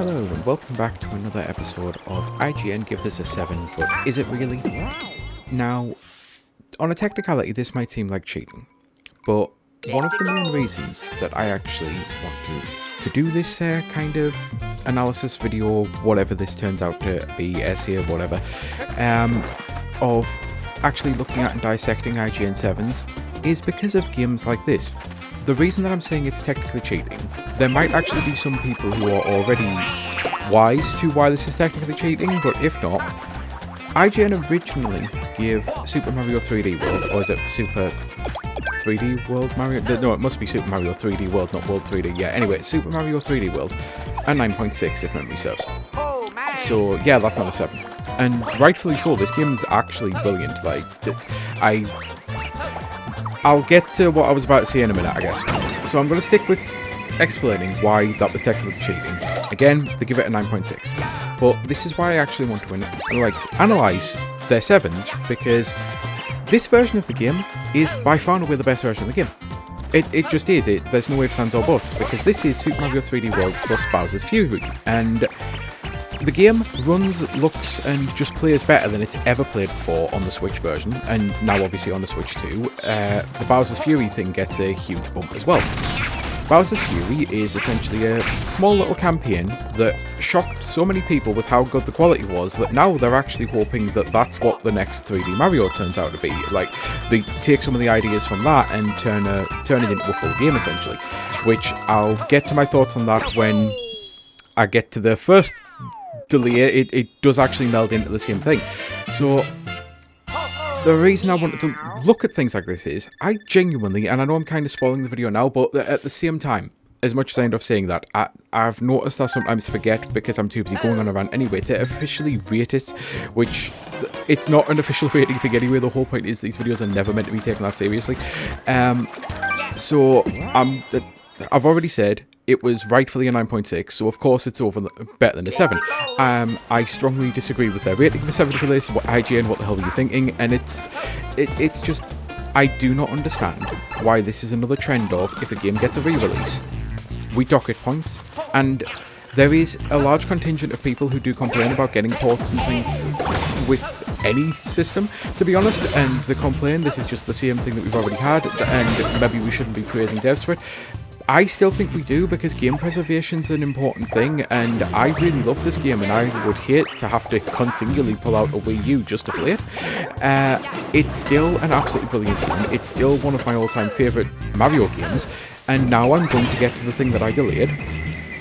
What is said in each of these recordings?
Hello and welcome back to another episode of IGN Give This a 7, but is it really? Now, on a technicality this might seem like cheating, but one of the main reasons that I actually want to do this kind of analysis video, whatever this turns out to be, essay or whatever, of actually looking at and dissecting IGN 7s is because of games like this. The reason that I'm saying it's technically cheating, there might actually be some people who are already wise to why this is technically cheating, but if not, IGN originally gave Super Mario 3D World, or is it Super 3D World Mario? No, it must be Super Mario 3D World, not World 3D. Yeah, anyway, Super Mario 3D World, a 9.6 if memory serves. So yeah, that's not a 7. And rightfully so, this game is actually brilliant. Like, I'll get to what I was about to say in a minute, I guess. So I'm going to stick with explaining why that was technically cheating. Again, they give it a 9.6. But this is why I actually want to analyse their 7s, because this version of the game is by far and away the best version of the game. It just is. There's no ifs, ands or buts, because this is Super Mario 3D World plus Bowser's Fury. And the game runs, looks, and just plays better than it's ever played before on the Switch version, and now obviously on the Switch too. The Bowser's Fury thing gets a huge bump as well. Bowser's Fury is essentially a small little campaign that shocked so many people with how good the quality was that now they're actually hoping that that's what the next 3D Mario turns out to be. Like, they take some of the ideas from that and turn it into a full game essentially, which I'll get to my thoughts on that when I get to the first delay. It does actually meld into the same thing. So the reason I wanted to look at things like this is, I genuinely, and I know I'm kind of spoiling the video now, but at the same time, as much as I end up saying that, I've noticed I sometimes forget, because I'm too busy going on a rant anyway, to officially rate it, which it's not an official rating thing anyway. The whole point is these videos are never meant to be taken that seriously. So I've already said it was rightfully a 9.6, so of course it's better than a 7. I strongly disagree with their rating for 7 for this. IGN, what the hell were you thinking? And it's just, I do not understand why this is another trend of, if a game gets a re-release, we dock it points. And there is a large contingent of people who do complain about getting ports and things with any system, to be honest, and they complain this is just the same thing that we've already had, and maybe we shouldn't be praising devs for it. I still think we do, because game preservation's an important thing, and I really love this game, and I would hate to have to continually pull out a Wii U just to play it. It's still an absolutely brilliant game. It's still one of my all-time favourite Mario games, and now I'm going to get to the thing that I delayed.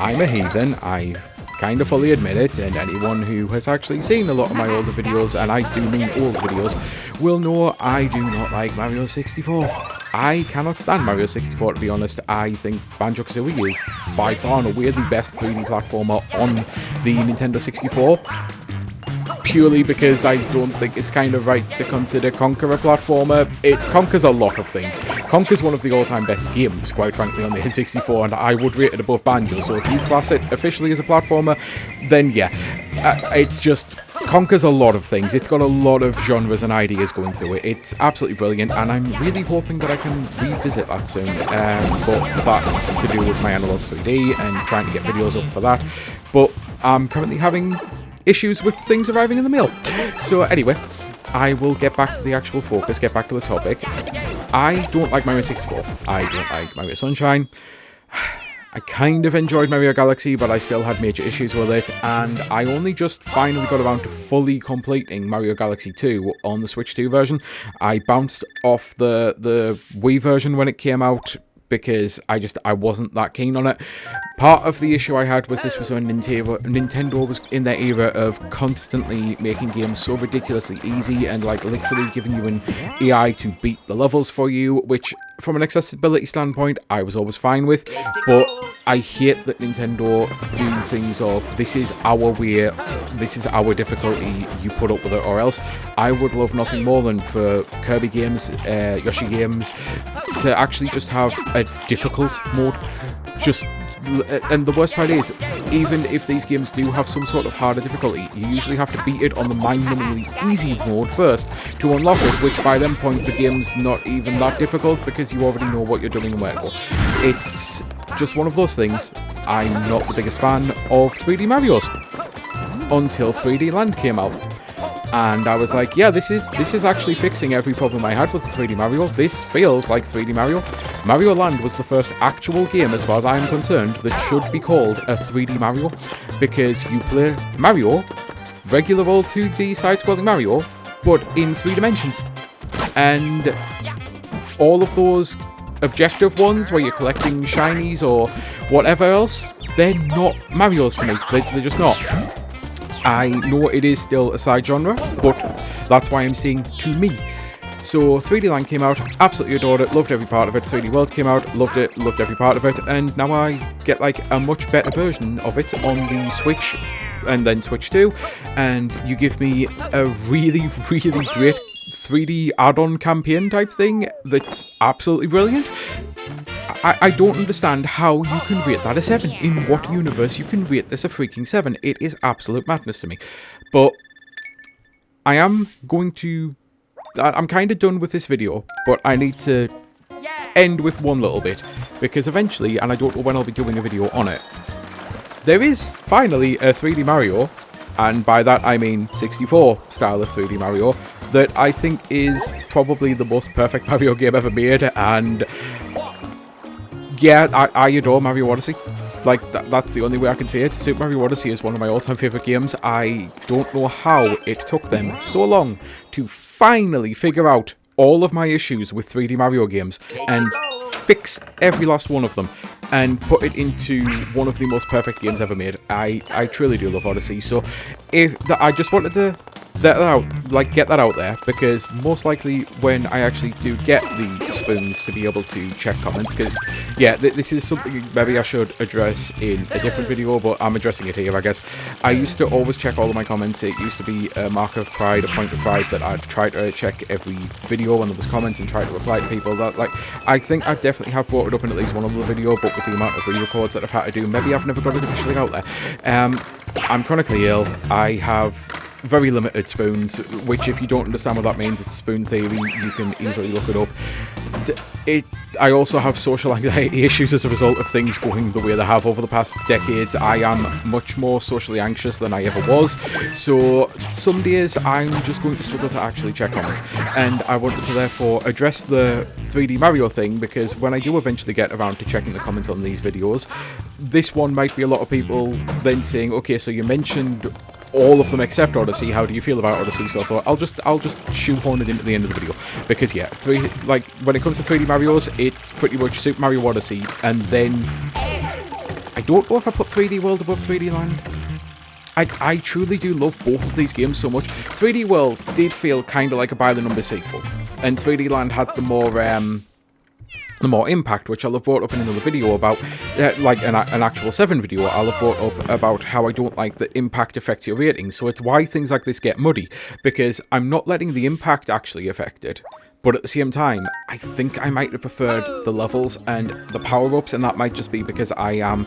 I'm a heathen, I kind of fully admit it, and anyone who has actually seen a lot of my older videos, and I do mean old videos, will know I do not like Mario 64. I cannot stand Mario 64, to be honest. I think Banjo-Kazooie is by far and away the best 3D platformer on the Nintendo 64. Purely because I don't think it's kind of right to consider Conker a platformer. It conquers a lot of things. Conker's one of the all-time best games, quite frankly, on the N64, and I would rate it above Banjo, so if you class it officially as a platformer, then yeah. It's just, Conker's a lot of things. It's got a lot of genres and ideas going through it. It's absolutely brilliant, and I'm really hoping that I can revisit that soon. But that's to do with my Analog 3D and trying to get videos up for that. But I'm currently having issues with things arriving in the mail. So anyway, I will get back to the actual focus, get back to the topic. I don't like Mario 64. I don't like Mario Sunshine. I kind of enjoyed Mario Galaxy, but I still had major issues with it, and I only just finally got around to fully completing Mario Galaxy 2 on the Switch 2 version. I bounced off the Wii version when it came out, because I wasn't that keen on it. Part of the issue I had was this was when Nintendo was in their era of constantly making games so ridiculously easy and like literally giving you an AI to beat the levels for you, which from an accessibility standpoint I was always fine with, but I hate that Nintendo do things of, this is our way, this is our difficulty, you put up with it or else. I would love nothing more than for Kirby games, Yoshi games, to actually just have a difficult mode. And the worst part is, even if these games do have some sort of harder difficulty, you usually have to beat it on the mind-numbingly easy mode first to unlock it, which by then point the game's not even that difficult because you already know what you're doing and where to go. It's just one of those things. I'm not the biggest fan of 3D Marios until 3D Land came out. And I was like, yeah, this is actually fixing every problem I had with 3D Mario. This feels like 3D Mario. Mario Land was the first actual game, as far as I'm concerned, that should be called a 3D Mario, because you play Mario, regular old 2D side-scrolling Mario, but in 3 dimensions. And all of those objective ones where you're collecting shinies or whatever else, they're not Marios for me. They're just not. I know it is still a side genre, but that's why I'm saying to me. So 3D Land came out, absolutely adored it, loved every part of it. 3D World came out, loved it, loved every part of it, and now I get like a much better version of it on the Switch and then Switch 2, and you give me a really, really great 3D add-on campaign type thing that's absolutely brilliant. I don't understand how you can rate that a 7. In what universe you can rate this a freaking 7? It is absolute madness to me. But I am going to... I'm kind of done with this video, but I need to end with one little bit, because eventually, and I don't know when I'll be doing a video on it, there is finally a 3D Mario, and by that I mean 64 style of 3D Mario, that I think is probably the most perfect Mario game ever made, and yeah, I adore Mario Odyssey. Like, that's the only way I can say it. Super Mario Odyssey is one of my all-time favourite games. I don't know how it took them so long to finally figure out all of my issues with 3D Mario games and fix every last one of them and put it into one of the most perfect games ever made. I truly do love Odyssey, so I just wanted to get that out there, because most likely when I actually do get the spoons to be able to check comments, because yeah, this is something maybe I should address in a different video, but I'm addressing it here, I guess. I used to always check all of my comments. It used to be a mark of pride, a point of pride, that I'd try to check every video when there was comments and try to reply to people. That, like, I think I definitely have brought it up in at least one other video, but with the amount of re-records that I've had to do, maybe I've never got it officially out there. I'm chronically ill. I have very limited spoons, which, if you don't understand what that means, it's spoon theory. You can easily look it up. I also have social anxiety issues as a result of things going the way they have over the past decades. I am much more socially anxious than I ever was, so some days I'm just going to struggle to actually check comments, and I wanted to therefore address the 3D Mario thing, because when I do eventually get around to checking the comments on these videos, this one might be a lot of people then saying, okay, so you mentioned all of them except Odyssey, how do you feel about Odyssey? So I thought I'll just shoehorn it into the end of the video, because yeah, when it comes to 3D Marios, it's pretty much Super Mario Odyssey, and then I don't know if I put 3D World above 3D Land. I truly do love both of these games so much. 3D World did feel kind of like a by the numbers sequel, and 3D Land had the more impact, which I'll have brought up in another video about, like an actual 7 video. I'll have brought up about how I don't like that impact affects your rating. So it's why things like this get muddy, because I'm not letting the impact actually affect it. But at the same time, I think I might have preferred the levels and the power-ups, and that might just be because I am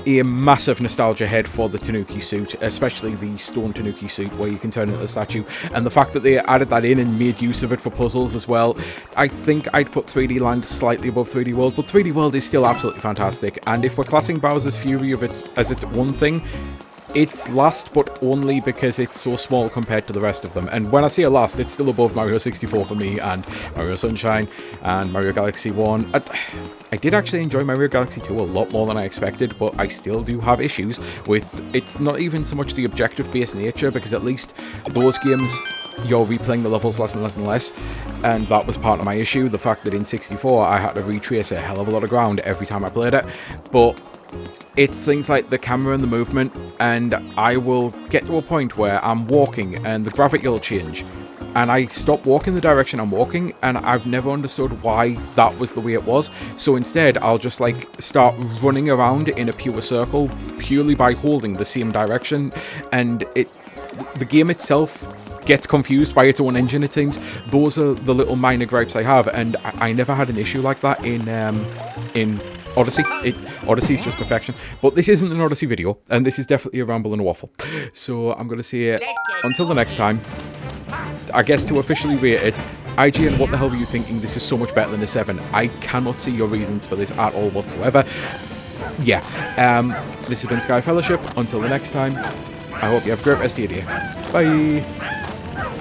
a massive nostalgia head for the Tanuki suit, especially the stone Tanuki suit where you can turn into a statue, and the fact that they added that in and made use of it for puzzles as well. I think I'd put 3D Land slightly above 3D World, but 3D World is still absolutely fantastic, and if we're classing Bowser's Fury as its one thing, it's last, but only because it's so small compared to the rest of them. And when I say last, it's still above Mario 64 for me, and Mario Sunshine, and Mario Galaxy 1. I did actually enjoy Mario Galaxy 2 a lot more than I expected, but I still do have issues with, it's not even so much the objective-based nature, because at least those games, you're replaying the levels less and less and less, and that was part of my issue, the fact that in 64 I had to retrace a hell of a lot of ground every time I played it. But it's things like the camera and the movement, and I will get to a point where I'm walking and the gravity will change, and I stop walking the direction I'm walking, and I've never understood why that was the way it was. So instead, I'll just like start running around in a pure circle purely by holding the same direction, and the game itself gets confused by its own engine, it seems. Those are the little minor gripes I have, and I never had an issue like that in Odyssey. Odyssey is just perfection. But this isn't an Odyssey video, and this is definitely a ramble and a waffle. So I'm going to say, until the next time, I guess to officially rate it, IGN, what the hell were you thinking? This is so much better than a 7. I cannot see your reasons for this at all whatsoever. yeah, this has been Sky Fellowship. Until the next time, I hope you have a great rest of your day. Bye.